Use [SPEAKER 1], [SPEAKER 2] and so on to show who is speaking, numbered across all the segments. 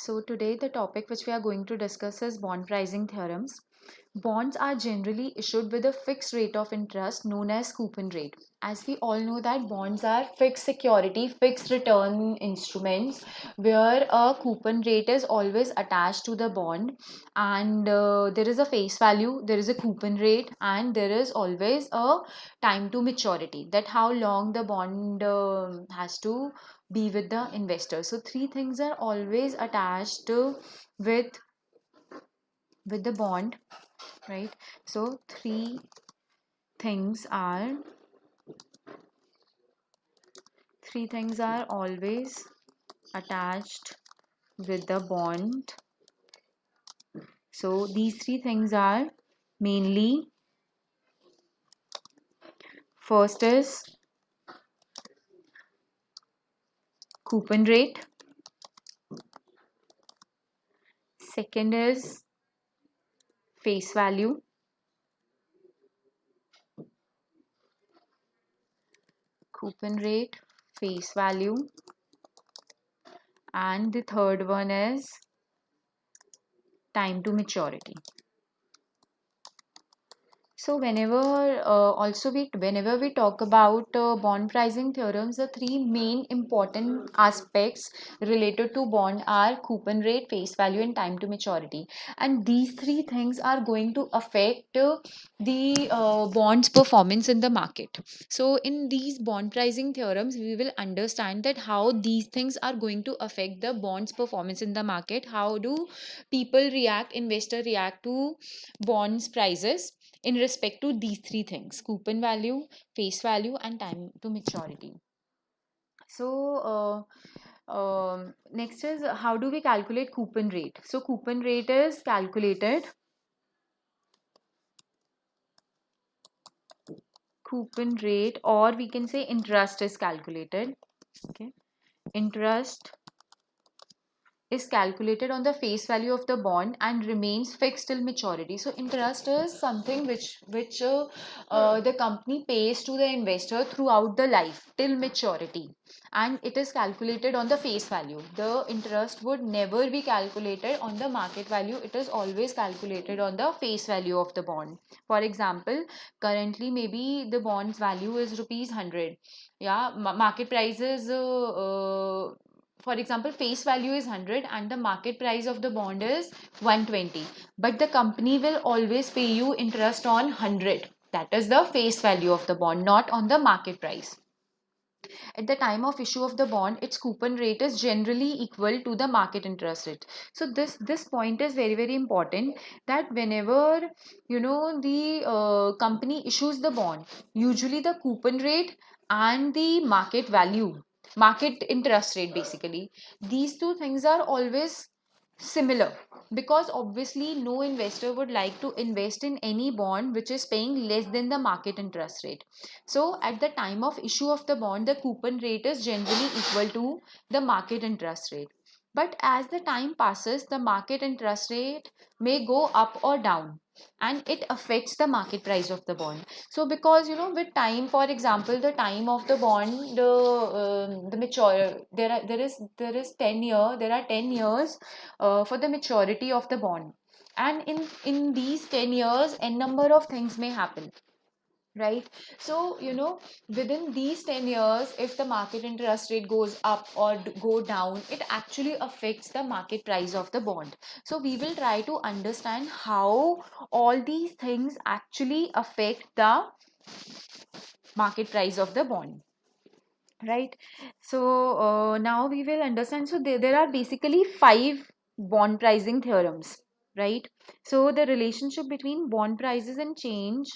[SPEAKER 1] So today the topic which we are going to discuss is bond pricing theorems. Bonds are generally issued with a fixed rate of interest known as coupon rate. As we all know that bonds are fixed security, fixed return instruments where a coupon rate is always attached to the bond, and there is a face value, there is a coupon rate, and there is always a time to maturity, that how long the bond has to be with the investor. So three things are always attached with with the bond, right? So things are three things are always attached with the bond. So these three things are mainly, first is coupon rate, second is face value, coupon rate, face value, and the third one is time to maturity. So whenever we talk about bond pricing theorems, the three main important aspects related to bond are coupon rate, face value, and time to maturity. And these three things are going to affect the bond's performance in the market. So in these bond pricing theorems, we will understand that how these things are going to affect the bond's performance in the market. How do people react, investor react to bonds prices in respect to these three things: coupon value, face value, and time to maturity. So next is, how do we calculate coupon rate? So coupon rate is calculated, coupon rate, or we can say interest is calculated. Okay, interest is calculated on the face value of the bond and remains fixed till maturity. So interest is something which the company pays to the investor throughout the life till maturity, and it is calculated on the face value. The interest would never be calculated on the market value, it is always calculated on the face value of the bond. For example, currently maybe the bond's value is rupees 100. Yeah, market price is for example, face value is 100 and the market price of the bond is 120, but the company will always pay you interest on 100. That is the face value of the bond, not on the market price. At the time of issue of the bond, its coupon rate is generally equal to the market interest rate. So this point is very important, that whenever the company issues the bond, usually the coupon rate and the market interest rate, basically these two things are always similar, because obviously no investor would like to invest in any bond which is paying less than the market interest rate. So at the time of issue of the bond, the coupon rate is generally equal to the market interest rate. But as the time passes, the market interest rate may go up or down, and it affects the market price of the bond. So because with time, for example, the time of the bond, the mature there is 10 years for the maturity of the bond, and in these 10 years n number of things may happen, right? So within these 10 years, if the market interest rate goes up or go down, it actually affects the market price of the bond. So we will try to understand how all these things actually affect the market price of the bond, right? So now we will understand. So there are basically five bond pricing theorems, right? So the relationship between bond prices and change,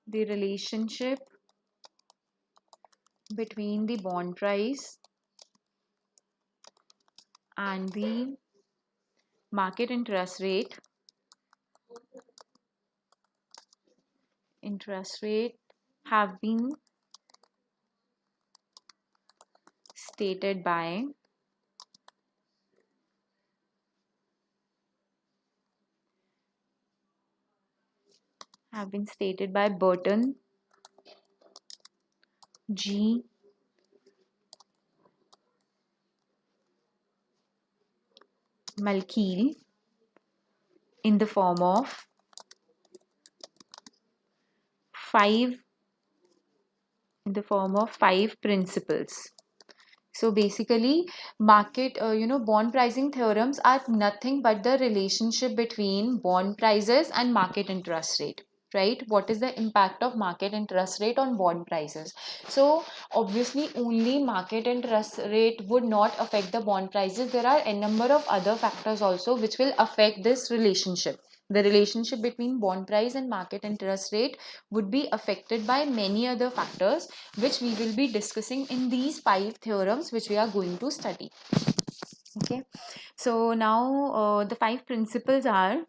[SPEAKER 1] the relationship between the bond price and the market interest rate have been stated by Burton, G. Malkiel in the form of five principles. So basically, bond pricing theorems are nothing but the relationship between bond prices and market interest rate, right? What is the impact of market interest rate on bond prices? So obviously, only market interest rate would not affect the bond prices. There are a number of other factors also which will affect this relationship. The relationship between bond price and market interest rate would be affected by many other factors, which we will be discussing in these five theorems which we are going to study. Okay, so now the five principles are,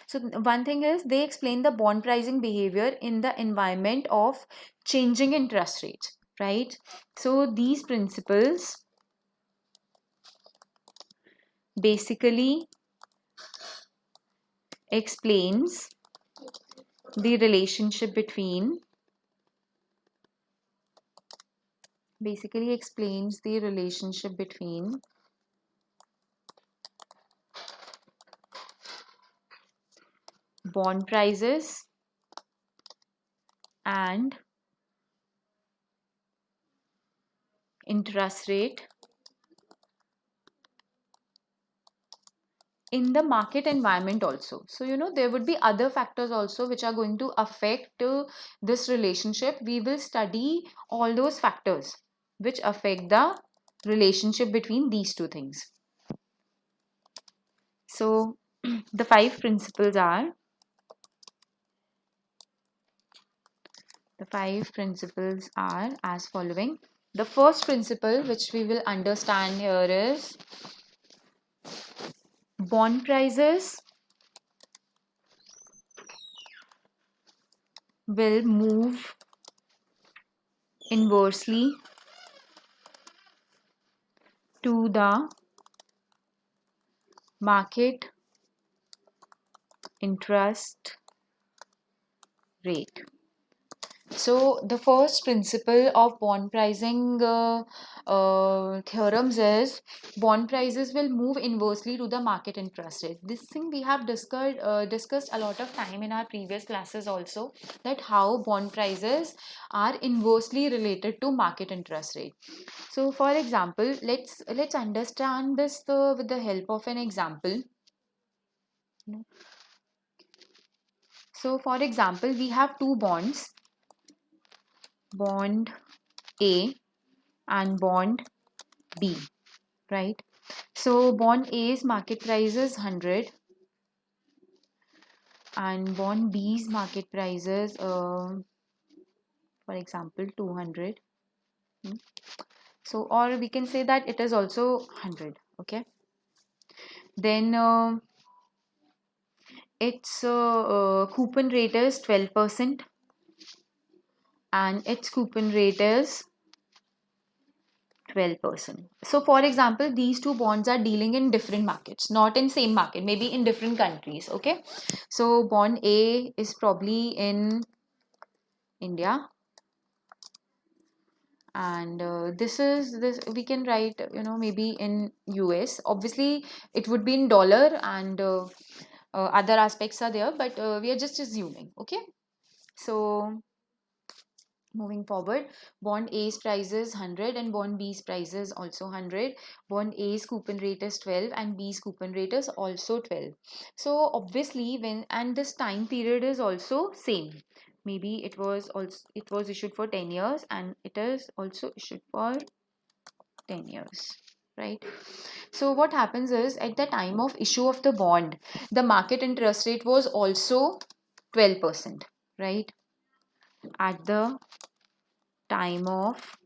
[SPEAKER 1] so one thing is they explain the bond pricing behavior in the environment of changing interest rates, right? So these principles basically explains the relationship between bond prices and interest rate in the market environment also. So there would be other factors also which are going to affect this relationship. We will study all those factors which affect the relationship between these two things. So the five principles are as following. The first principle which we will understand here is bond prices will move inversely to the market interest rate. So the first principle of bond pricing theorems is bond prices will move inversely to the market interest rate. This thing we have discussed a lot of time in our previous classes also, that how bond prices are inversely related to market interest rate. So for example, let's understand this with the help of an example. So for example, we have two bonds, bond A and bond B, right? So bond A's market price is 100 and bond B's market price is for example 200. So or we can say that it is also 100. Okay, then its coupon rate is 12% and its coupon rate is 12%. So for example, these two bonds are dealing in different markets, not in same market, maybe in different countries. Okay, so bond A is probably in India, and this we can write maybe in US. Obviously it would be in dollar, and other aspects are there, but we are just assuming. Okay, so moving forward, bond A's price is 100 and bond B's price is also 100. Bond A's coupon rate is 12 and B's coupon rate is also 12. So obviously and this time period is also same. Maybe it was issued for 10 years and it is also issued for 10 years, right? So what happens is, at the time of issue of the bond, the market interest rate was also 12%, right? At the time of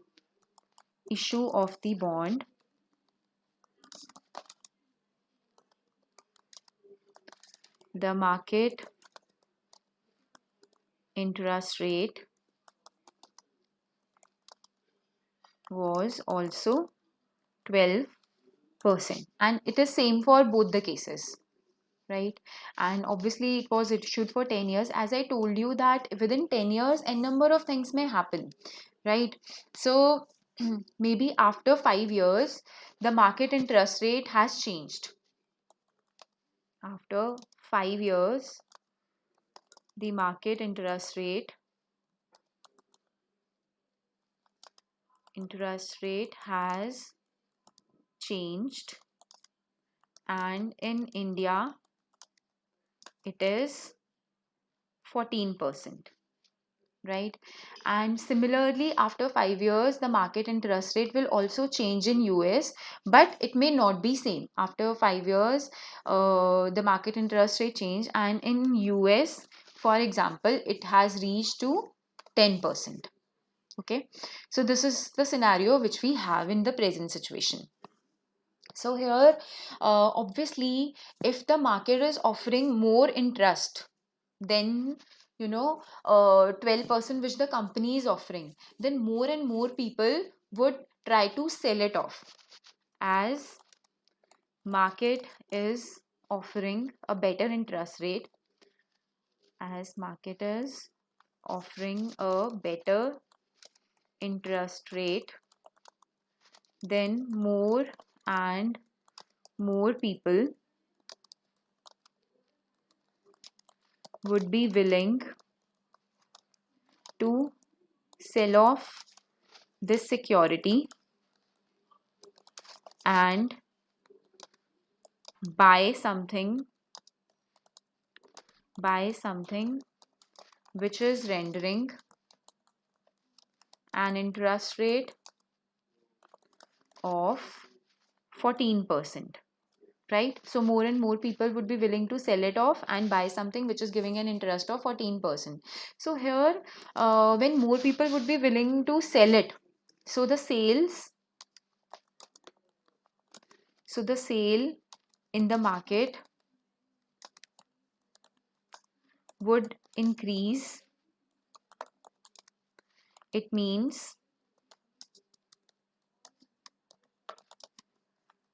[SPEAKER 1] issue of the bond, the market interest rate was also 12%, and it is same for both the cases, right? And obviously it was issued for 10 years. As I told you that within 10 years a number of things may happen, right? So maybe after 5 years the market interest rate has changed, After 5 years, the market interest rate has changed, and in India it is 14%, right? And similarly, after 5 years, the market interest rate will also change in US, but it may not be same. After 5 years, the market interest rate change, and in US, for example, it has reached to 10%. Okay, so this is the scenario which we have in the present situation. So here, obviously, if the market is offering more interest than 12% which the company is offering, then more and more people would try to sell it off. As market is offering a better interest rate, as market is offering a better interest rate, then more and more people would be willing to sell off this security and buy something which is rendering an interest rate of 14%, right? So more and more people would be willing to sell it off and buy something which is giving an interest of 14%. So here, when more people would be willing to sell it, so the sale in the market would increase. It means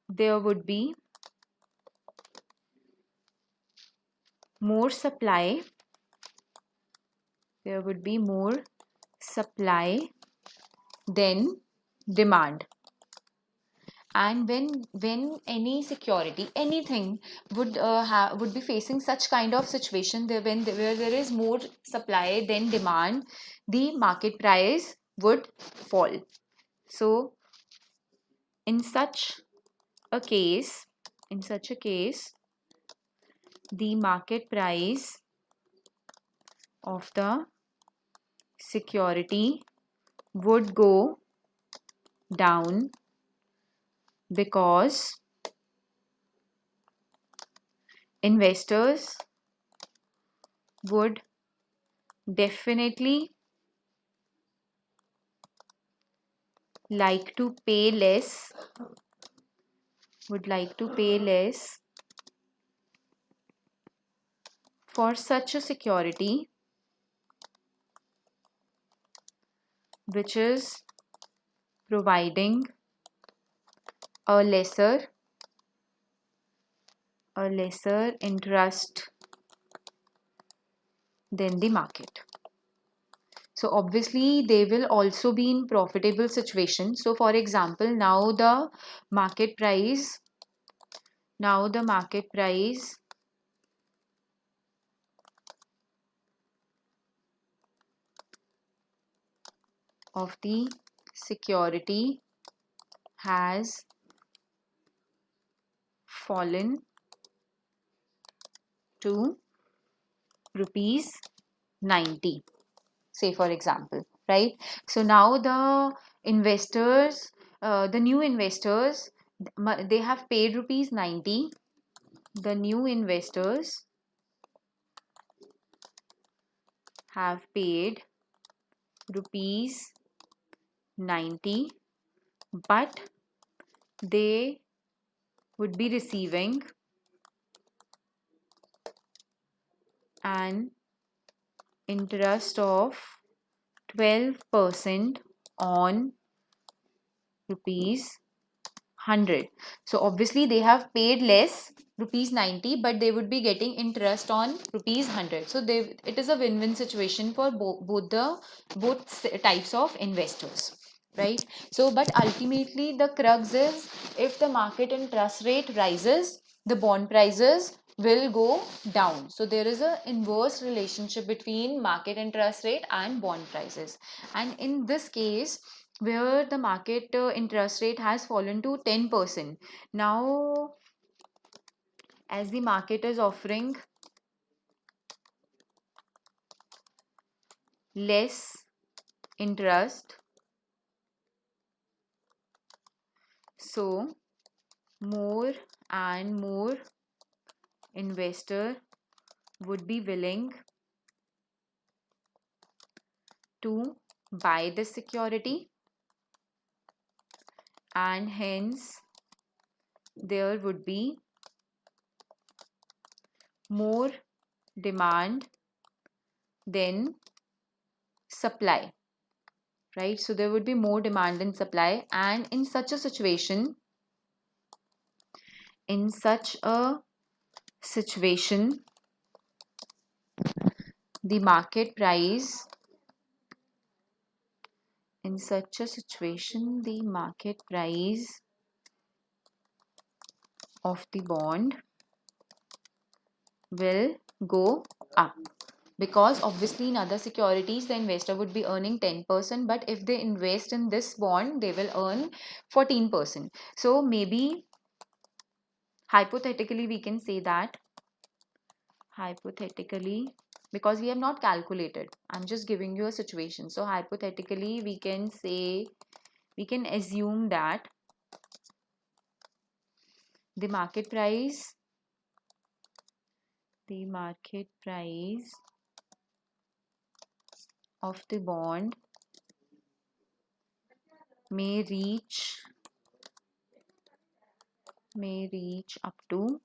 [SPEAKER 1] there would be more supply. There would be more supply than demand. And when any security, anything would be facing such kind of situation, where there is more supply than demand, the market price would fall. So in such a case, the market price of the security would go down, because investors would definitely like to pay less for such a security which is providing a lesser interest than the market. So obviously they will also be in profitable situation. So for example, now the market price of the security has fallen to rupees 90, say for example, right? So now the investors, the new investors, they have paid rupees 90. The new investors have paid rupees 90, but they would be receiving an interest of 12% on rupees 100. So obviously they have paid less, rupees 90, but they would be getting interest on rupees 100. So it is a win-win situation for both types of investors, right? So but ultimately the crux is, if the market interest rate rises, the bond prices will go down. So there is an inverse relationship between market interest rate and bond prices. And in this case, where the market interest rate has fallen to 10%, now as the market is offering less interest, so more and more investor would be willing to buy this security, and hence there would be more demand than supply, right? So there would be more demand than supply, and in such a situation, in such a situation, the market price, in such a situation, the market price of the bond will go up, because obviously in other securities the investor would be earning 10%, but if they invest in this bond they will earn 14%. So maybe hypothetically we can say that, hypothetically, because we have not calculated, I'm just giving you a situation, so hypothetically we can say, we can assume that the market price of the bond may reach up to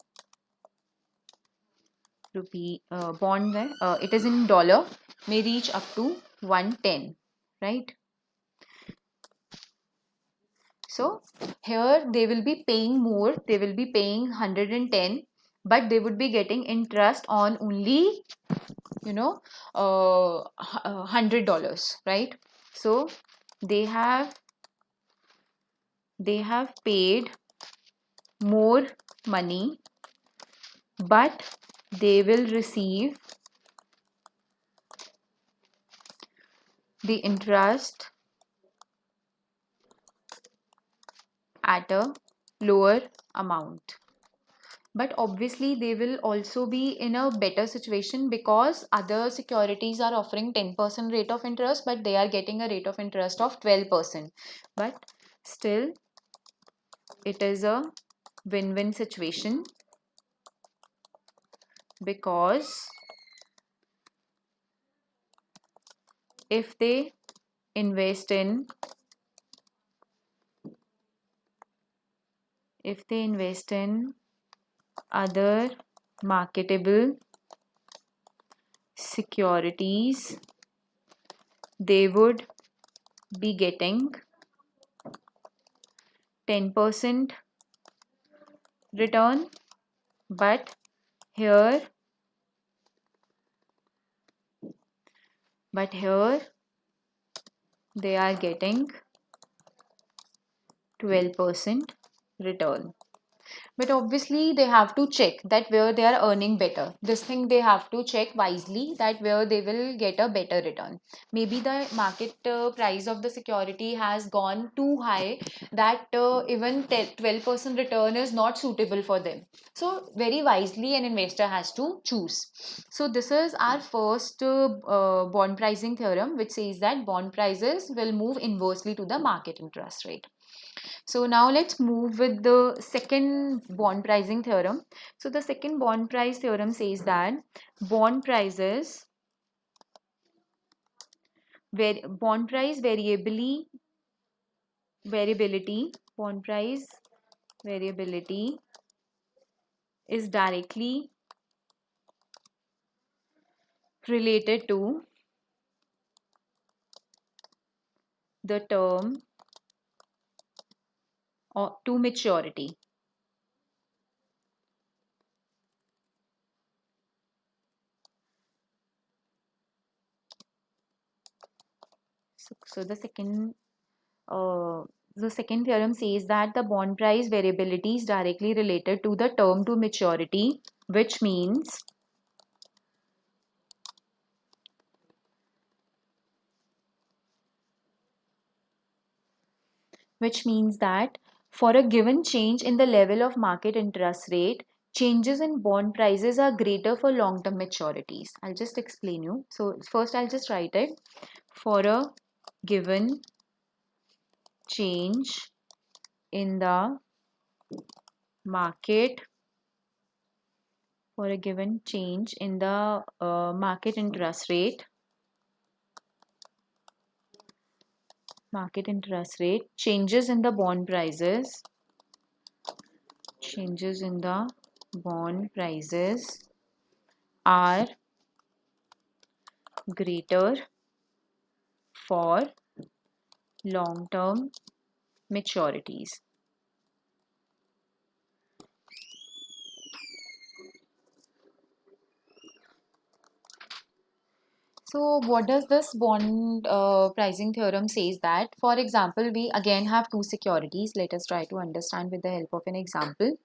[SPEAKER 1] rupee bond, it is in dollar, may reach up to 110, right? So here they will be paying more, they will be paying 110, but they would be getting interest on only, you know, $100, right? So they have paid more money, but they will receive the interest at a lower amount. But obviously they will also be in a better situation, because other securities are offering 10% rate of interest, but they are getting a rate of interest of 12%. But still it is a win-win situation, because if they invest in other marketable securities, they would be getting 10% return, but here they are getting 12% return. But obviously they have to check that where they are earning better. This thing they have to check wisely, that where they will get a better return. Maybe the market price of the security has gone too high, that even 12% return is not suitable for them. So very wisely an investor has to choose. So this is our first bond pricing theorem, which says that bond prices will move inversely to the market interest rate. So now let's move with the second bond pricing theorem. So the second bond price theorem says that bond prices, bond price variability is directly related to the term or to maturity. So the second theorem says that the bond price variability is directly related to the term to maturity which means that for a given change in the level of market interest rate, changes in bond prices are greater for long-term maturities. I'll just explain you. So first I'll just write it. For a given change in the market, for a given change in the market interest rate, changes in the bond prices, are greater for long-term maturities. So what does this bond pricing theorem says that, for example, we again have two securities. Let us try to understand with the help of an example.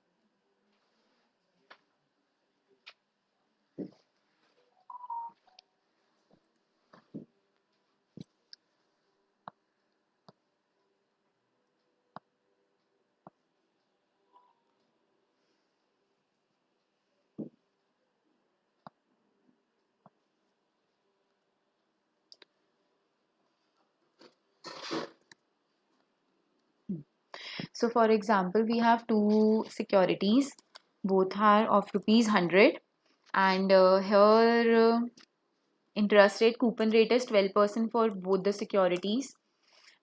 [SPEAKER 1] So for example, we have two securities, both are of rupees 100, and here interest rate, coupon rate is 12% for both the securities,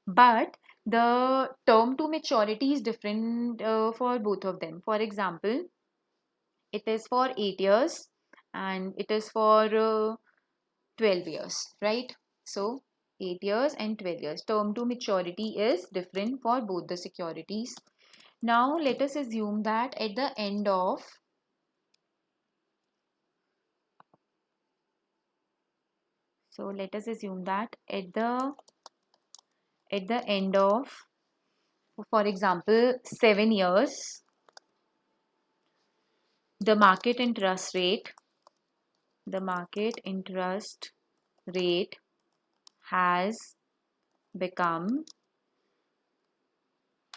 [SPEAKER 1] but the term to maturity is different for both of them. For example, it is for 8 years and it is for 12 years, right? So 8 years and 12 years. Term to maturity is different for both the securities. Now let us assume that at the end of end of, for example, 7 years, the market interest rate has become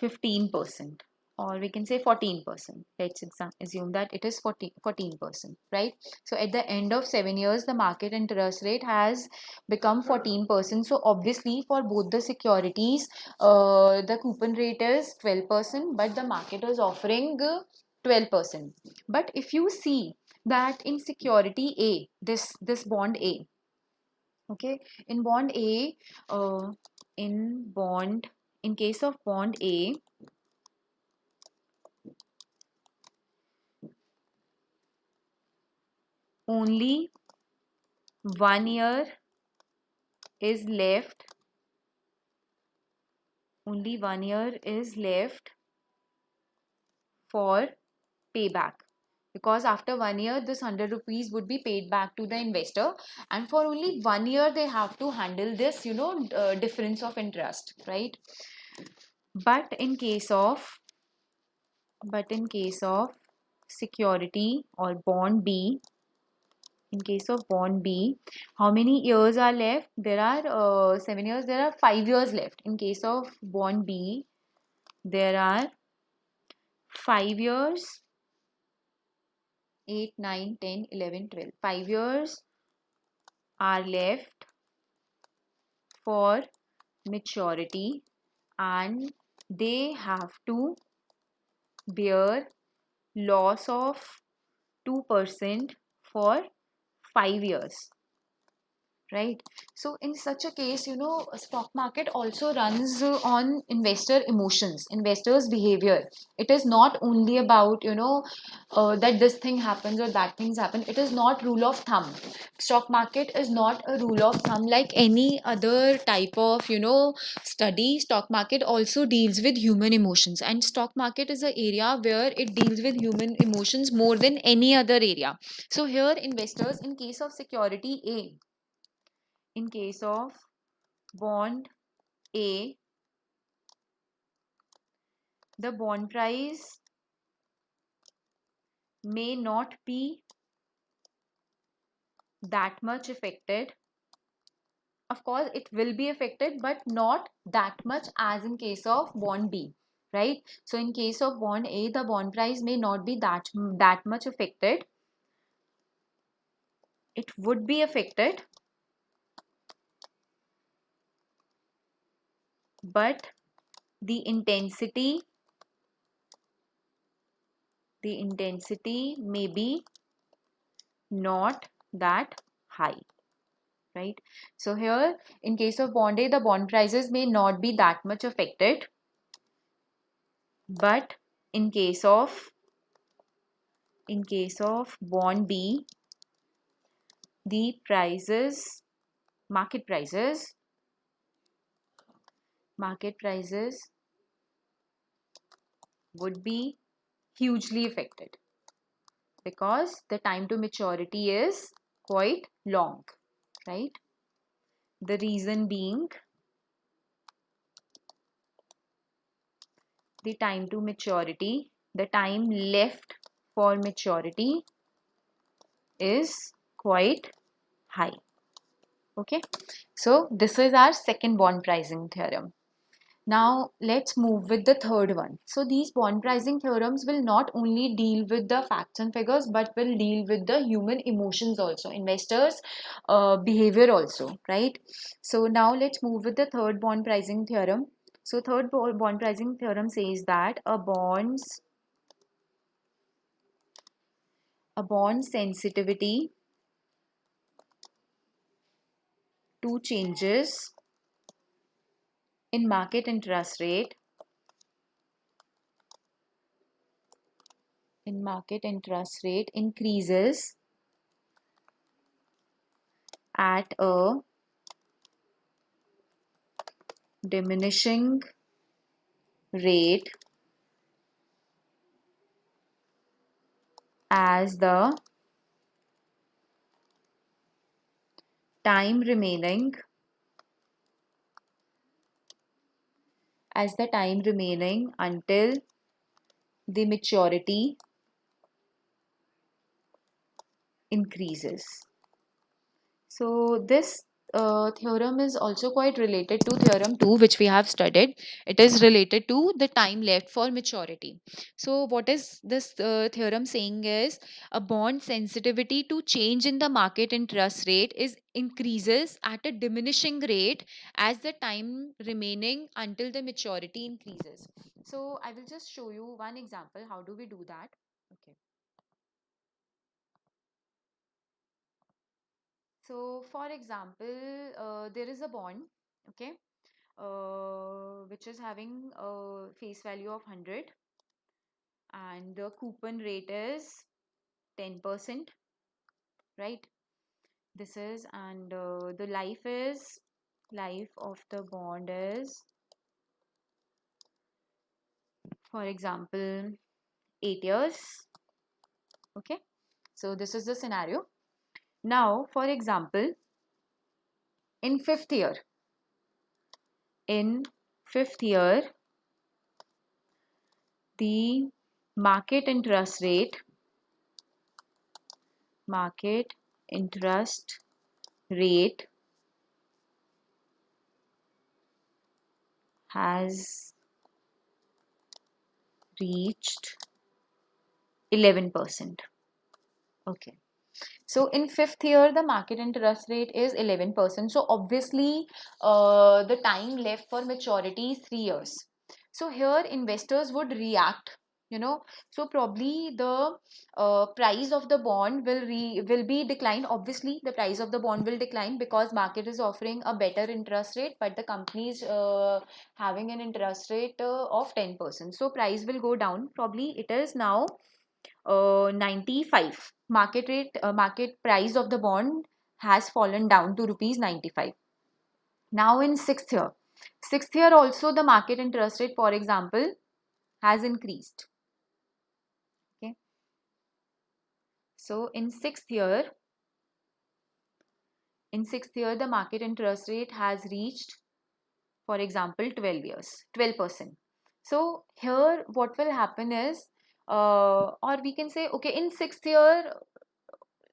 [SPEAKER 1] 15%, or we can say 14%. Let's assume that it is 14%, right? So at the end of 7 years, the market interest rate has become 14%. So obviously for both the securities, the coupon rate is 12%, but the market is offering 12%. But if you see that in security A, this bond A, okay, in bond A, in case of bond A, only 1 year is left, for payback, because after 1 year this 100 rupees would be paid back to the investor, and for only 1 year they have to handle this, difference of interest, right? But in case of security or bond B, in case of bond B, how many years are left? There are 7 years, there are 5 years left. In case of bond B, there are 5 years, 8, 9, 10, 11, 12. 5 years are left for maturity, and they have to bear loss of 2% for 5 years, right? So in such a case, a stock market also runs on investor emotions, investors behavior. It is not only about that this thing happens or that things happen. It is not rule of thumb. Stock market is not a rule of thumb like any other type of study. Stock market also deals with human emotions, and stock market is an area where it deals with human emotions more than any other area. So here investors, in case of security A, in case of bond A, the bond price may not be that much affected. Of course, it will be affected, but not that much as in case of bond B, right? So in case of bond A, the bond price may not be that much affected. It would be affected, but the intensity may be not that high, right? So here, in case of bond A, the bond prices may not be that much affected, but in case of bond B, the prices, market prices would be hugely affected because the time to maturity is quite long, right? The reason being the time to maturity, the time left for maturity is quite high. Okay, so this is our second bond pricing theorem. Now let's move with the third one. So these bond pricing theorems will not only deal with the facts and figures, but will deal with the human emotions also, investors behavior also, right? So now let's move with the third bond pricing theorem. So third bond pricing theorem says that a bond sensitivity to changes in market interest rate increases at a diminishing rate as the time remaining until the maturity increases. So this theorem is also quite related to theorem 2, which we have studied. It is related to the time left for maturity. So what is this theorem saying is a bond sensitivity to change in the market interest rate is increases at a diminishing rate as the time remaining until the maturity increases. So I will just show you one example. How do we do that? Okay. So, for example, there is a bond, okay, which is having a face value of 100 and the coupon rate is 10%, right? This is, and the life of the bond is, for example, 8 years, okay? So, this is the scenario. Now, for example, in fifth year, in fifth year, the market interest rate market interest rate has reached 11%. Okay. So in fifth year, the market interest rate is 11%. So obviously, the time left for maturity is 3 years. So here investors would react, you know. So probably the price of the bond will be declined. Obviously, the price of the bond will decline because market is offering a better interest rate, but the company is having an interest rate of 10%. So price will go down. Probably it is now 95. Market price of the bond has fallen down to rupees 95. Now in sixth year also the market interest rate, for example, has increased. Okay. So in sixth year the market interest rate has reached, for example, 12%. So here what will happen is or we can say, okay, in 6th year,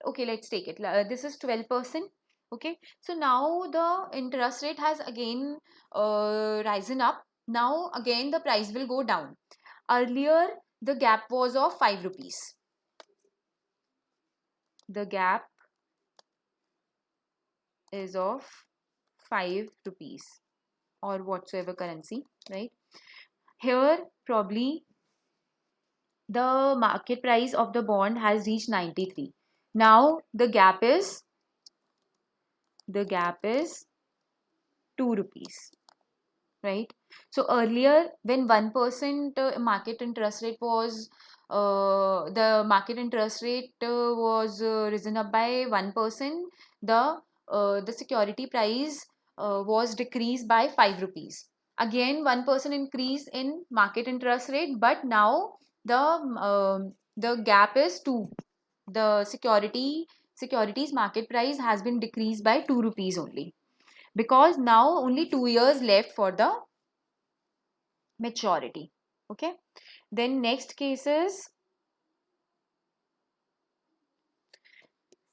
[SPEAKER 1] okay, let's take it. This is 12%. Okay, so now the interest rate has again risen up. Now again the price will go down. Earlier the gap was of 5 rupees. The gap is of 5 rupees or whatsoever currency, right? Here probably the market price of the bond has reached 93. Now the gap is 2 rupees, right? So earlier when 1% market interest rate was the market interest rate was risen up by 1%, the security price was decreased by 5 rupees. Again 1% increase in market interest rate, but now the gap is 2. The securities market price has been decreased by 2 rupees only, because now only 2 years left for the maturity. Okay, then next case is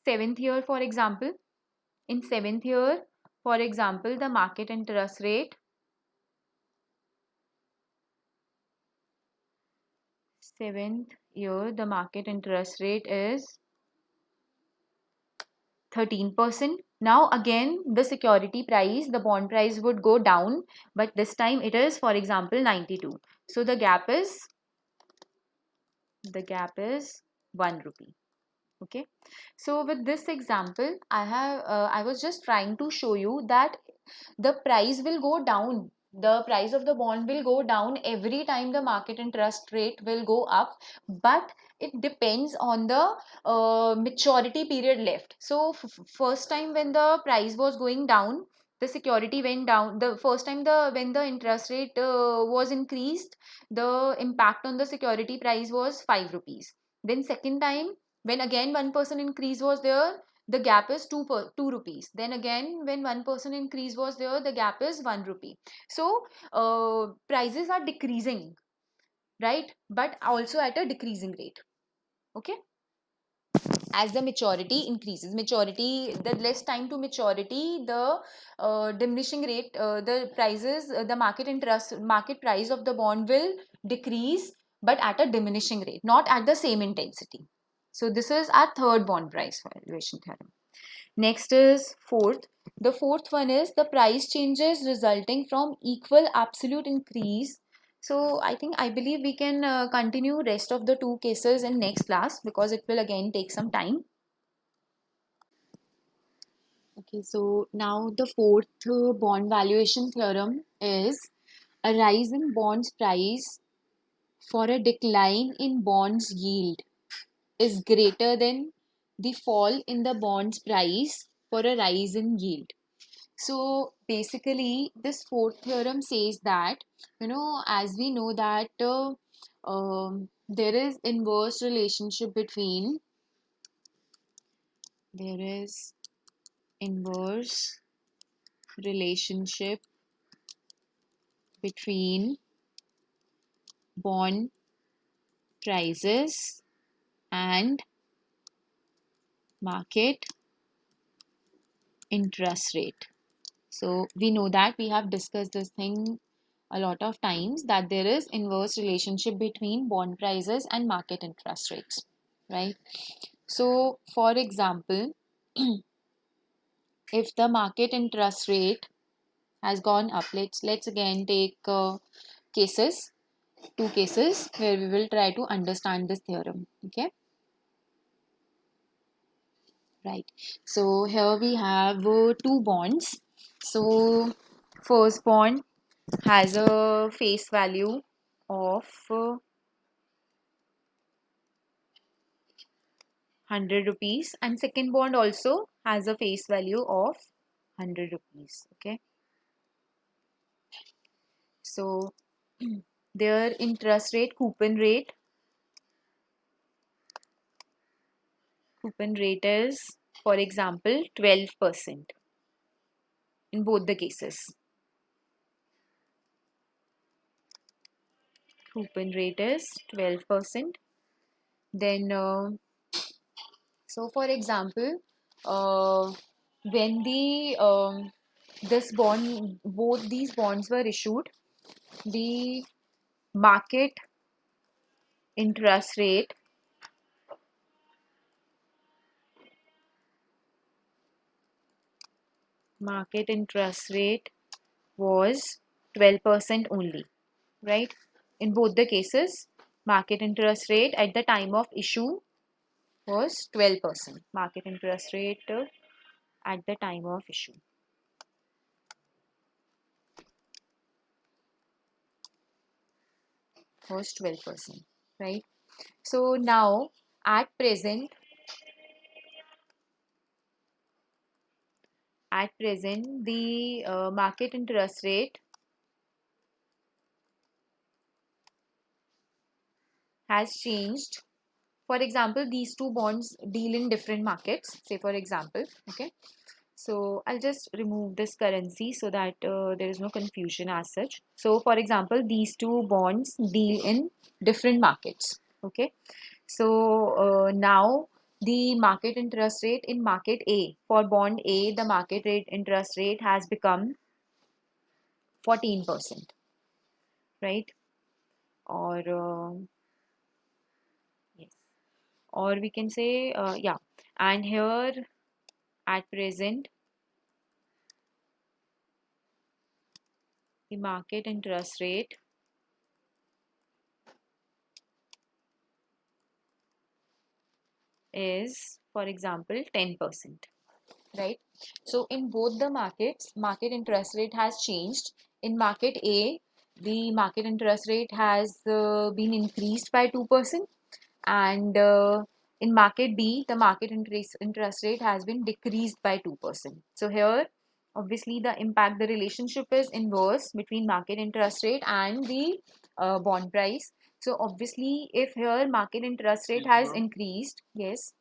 [SPEAKER 1] 7th year, for example. In 7th year, for example, the market interest rate, 7th year, the market interest rate is 13%. Now again the security price, the bond price would go down, but this time it is, for example, 92. So the gap is 1 rupee. Okay, so with this example I was just trying to show you that the price will go down, the price of the bond will go down every time the market interest rate will go up, but it depends on the maturity period left. So first time when the price was going down, the security went down. The first time when the interest rate was increased, the impact on the security price was 5 rupees. Then second time, when again 1% increase was there, the gap is 2 rupees. Then again when 1% increase was there, the gap is 1 rupee. So prices are decreasing, right? But also at a decreasing rate. Okay, as the maturity increases, the less time to maturity, the diminishing rate, the prices, the market price of the bond will decrease, but at a diminishing rate, not at the same intensity. So this is our third bond price valuation theorem. Next is fourth. The fourth one is the price changes resulting from equal absolute increase. So I believe we can continue rest of the two cases in next class, because it will again take some time. Okay, so now the fourth bond valuation theorem is a rise in bonds price for a decline in bonds yield is greater than the fall in the bonds price for a rise in yield. So basically, this fourth theorem says that, as we know that there is inverse relationship between, there is inverse relationship between bond prices and market interest rate. So we know that we have discussed this thing a lot of times, that there is inverse relationship between bond prices and market interest rates, right? So for example, if the market interest rate has gone up, let's again take two cases where we will try to understand this theorem. Okay, right, so here we have two bonds. So first bond has a face value of 100 rupees, and second bond also has a face value of 100 rupees. Okay, so their interest rate, coupon rate is, for example, 12% in both the cases. Coupon rate is 12%. Then so for example, when the this bond both these bonds were issued, the market interest rate was 12% only, right? In both the cases, market interest rate at the time of issue was 12%. Market interest rate at the time of issue was 12%, right? So now at present, the market interest rate has changed. For example, these two bonds deal in different markets. Say for example, okay. So I'll just remove this currency so that there is no confusion as such. So for example, these two bonds deal in different markets. Okay. So now the market interest rate in market A, for bond A, the market rate interest rate has become 14%, right? Or yes, or we can say yeah. And here at present, the market interest rate is, for example, 10%, right? So in both the markets, market interest rate has changed. In market A, the market interest rate has been increased by 2%, and in market B, the market interest rate has been decreased by 2%. So here, obviously, the relationship is inverse between market interest rate and the bond price. So obviously, if here market interest rate has increased, yes,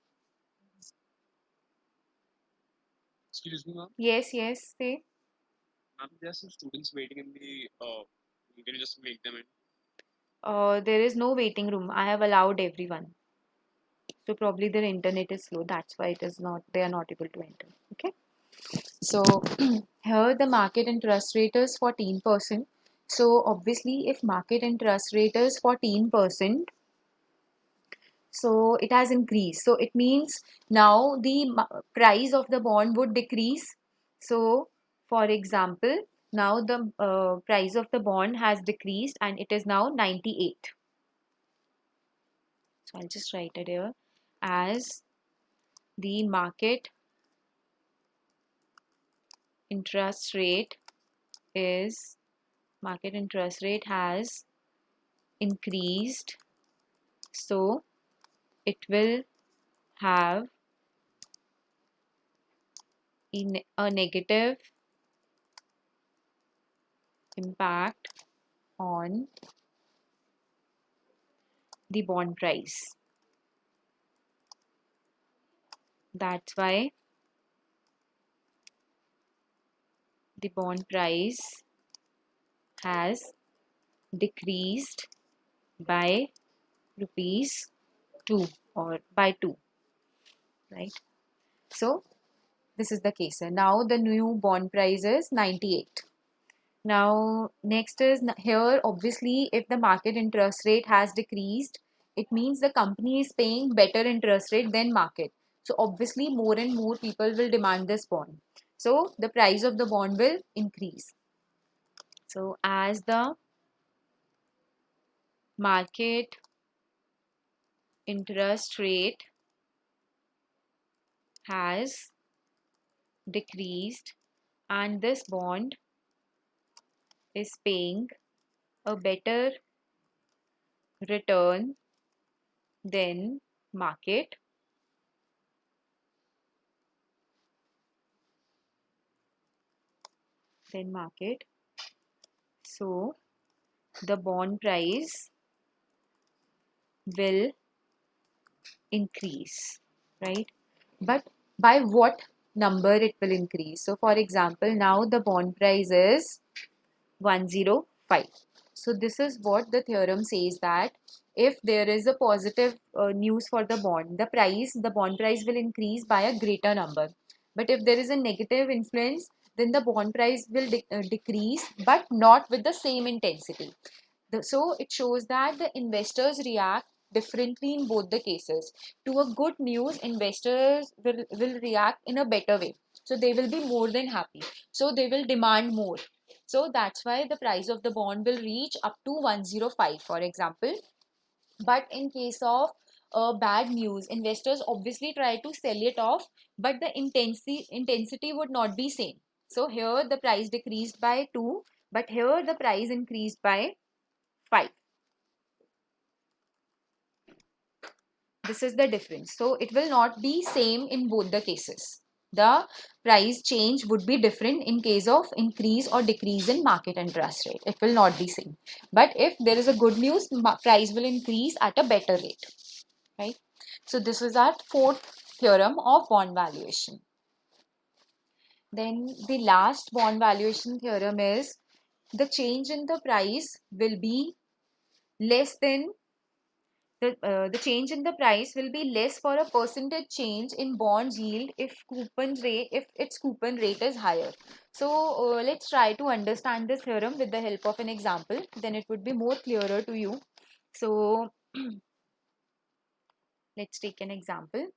[SPEAKER 2] Excuse me, ma'am.
[SPEAKER 1] yes, say.
[SPEAKER 2] Ma'am, there are some students waiting in the. Can you just make them in?
[SPEAKER 1] There is no waiting room. I have allowed everyone. So probably their internet is slow. That's why it is not. They are not able to enter. Okay. So here the market interest rate is 14%. So obviously, if market interest rate is 14%, so it has increased. So it means now the price of the bond would decrease. So for example, now the price of the bond has decreased and it is now 98. So I'll just write it here as the interest rate is market interest rate has increased, so it will have a negative impact on the bond price. That's why the bond price has decreased by rupees 2 or by 2, right? So this is the case. Now the new bond price is 98. Now next is here, obviously if the market interest rate has decreased, it means the company is paying better interest rate than market. So obviously more and more people will demand this bond. So the price of the bond will increase. So as the market interest rate has decreased and this bond is paying a better return than market, so the bond price will increase, right? But by what number it will increase? So for example, now the bond price is 105. So this is what the theorem says, that if there is a positive news for the bond, the bond price will increase by a greater number. But if there is a negative influence, then the bond price will decrease, but not with the same intensity. So it shows that the investors react differently in both the cases. To a good news, investors will react in a better way. So they will be more than happy. So they will demand more. So that's why the price of the bond will reach up to 105, for example. But in case of bad news, investors obviously try to sell it off, but the intensity would not be same. So here the price decreased by 2, but here the price increased by 5. This is the difference. So it will not be same in both the cases. The price change would be different in case of increase or decrease in market interest rate. It will not be same. But if there is a good news, price will increase at a better rate. Right? So this is our fourth theorem of bond valuation. Then the last bond valuation theorem is the change in the price will be less than the change in the price will be less for a percentage change in bonds yield if its coupon rate is higher. So let's try to understand this theorem with the help of an example. Then it would be more clearer to you. So let's take an example.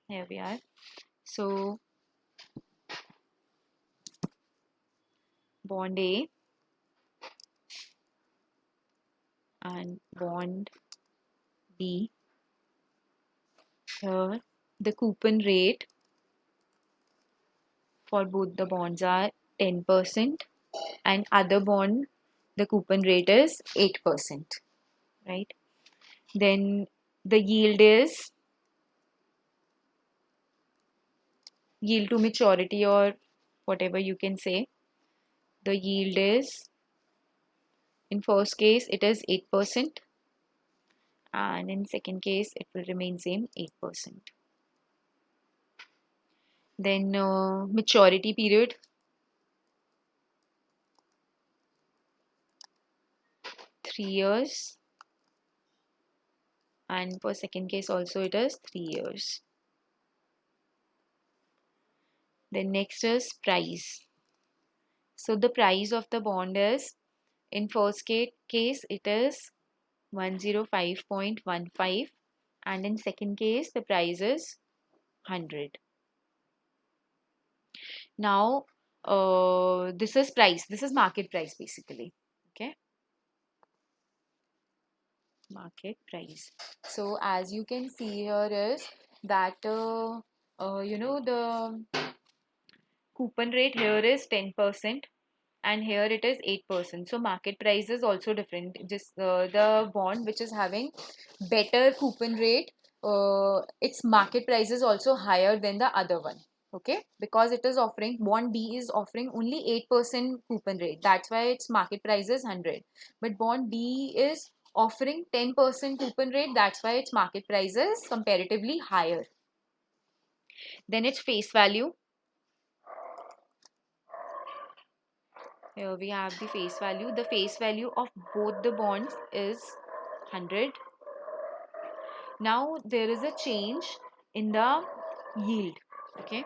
[SPEAKER 1] Here we are. So bond A and bond B. Here the coupon rate for both the bonds are 10%, and other bond the coupon rate is 8%, right? Then the yield is yield to maturity, or whatever you can say. The yield is, in first case it is 8%, and in second case it will remain same 8%. Then maturity period, 3 years, and for second case also it is 3 years. Then next is price. So the price of the bond is, in first case it is 105.15, and in second case the price is 100. Now this is price, this is market price basically. Okay, market price. So as you can see here is that the coupon rate here is 10%, and here it is 8%. So market price is also different. Just the bond which is having better coupon rate, its market price is also higher than the other one. Okay, because it is offering, bond B is offering only 8% coupon rate. That's why its market price is 100. But bond B is offering 10% coupon rate. That's why its market price is comparatively higher. Then its face value. Here we have the face value. The face value of both the bonds is 100. Now there is a change in the yield. Okay.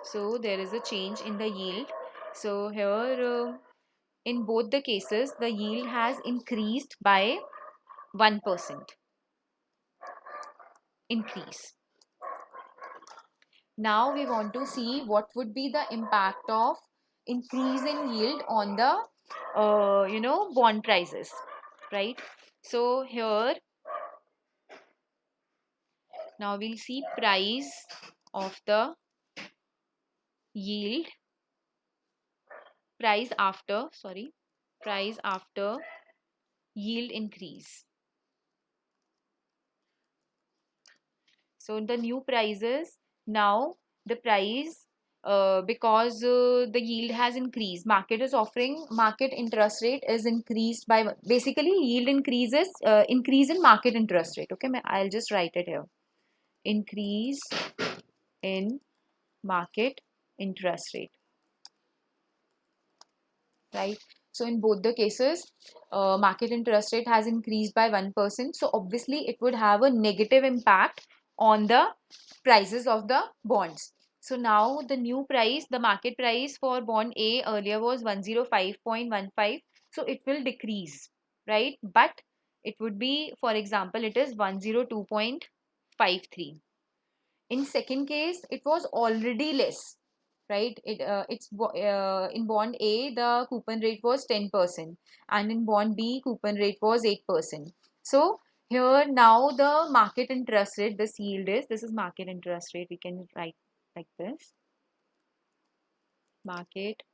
[SPEAKER 1] So there is a change in the yield. So here in both the cases the yield has increased by 1% increase. Now we want to see what would be the impact of increase in yield on the bond prices, right? So here now we'll see price of the yield, price after yield increase. So the new prices, now the price because the yield has increased. Market interest rate is increased by, basically yield increases, increase in market interest rate. Okay, I'll just write it here. Increase in market interest rate, right? So in both the cases, market interest rate has increased by 1%. So obviously it would have a negative impact on the prices of the bonds. So now the new price, the market price for bond A earlier was 105.15. So it will decrease, right? But it would be, for example, it is 102.53. In second case, it was already less, right? In bond A, the coupon rate was 10%, and in bond B, coupon rate was 8%. So here now the market interest rate, this yield is, this is market interest rate. We can write like this: market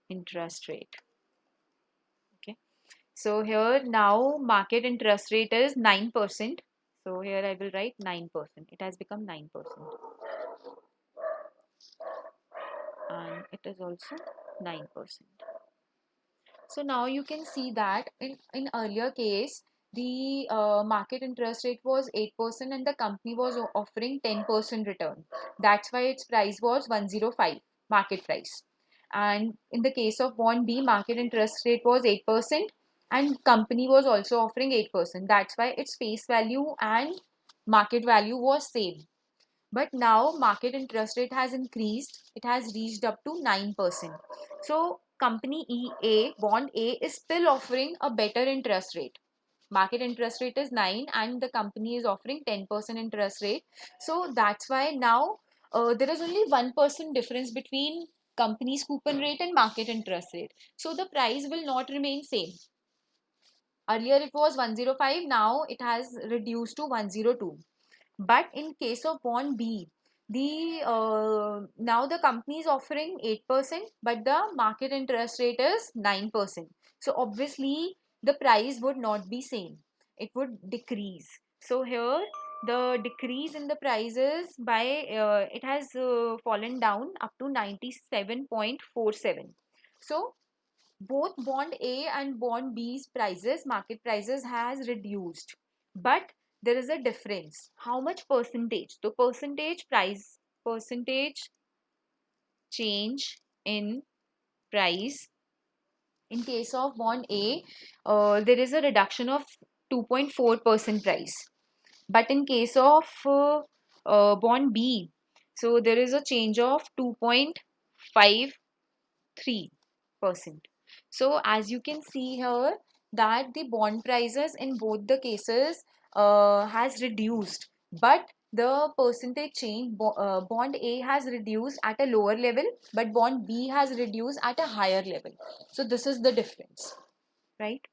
[SPEAKER 1] interest rate. Okay. So here now market interest rate is 9%. So here I will write 9%. It has become 9%. And it is also 9%. So now you can see that in earlier case, the market interest rate was 8% and the company was offering 10% return. That's why its price was 105 market price. And in the case of bond B, market interest rate was 8% and company was also offering 8%. That's why its face value and market value was same. But now market interest rate has increased. It has reached up to 9%. So company EA, bond A, is still offering a better interest rate. Market interest rate is 9 and the company is offering 10% interest rate. So that's why now there is only 1% difference between company's coupon rate and market interest rate. So the price will not remain same. Earlier it was 105, now it has reduced to 102. But in case of bond B, the now the company is offering 8%, but the market interest rate is 9%. So obviously the price would not be same. It would decrease. So here the decrease in the prices by it has fallen down up to 97.47. So both bond A and bond B's prices, market prices, has reduced, but there is a difference. How much percentage? The percentage change in price. In case of bond A, there is a reduction of 2.4% price. But in case of bond B, so there is a change of 2.53%. So as you can see here that the bond prices in both the cases has reduced, but the percentage change, bond A has reduced at a lower level, but bond B has reduced at a higher level. So this is the difference, right?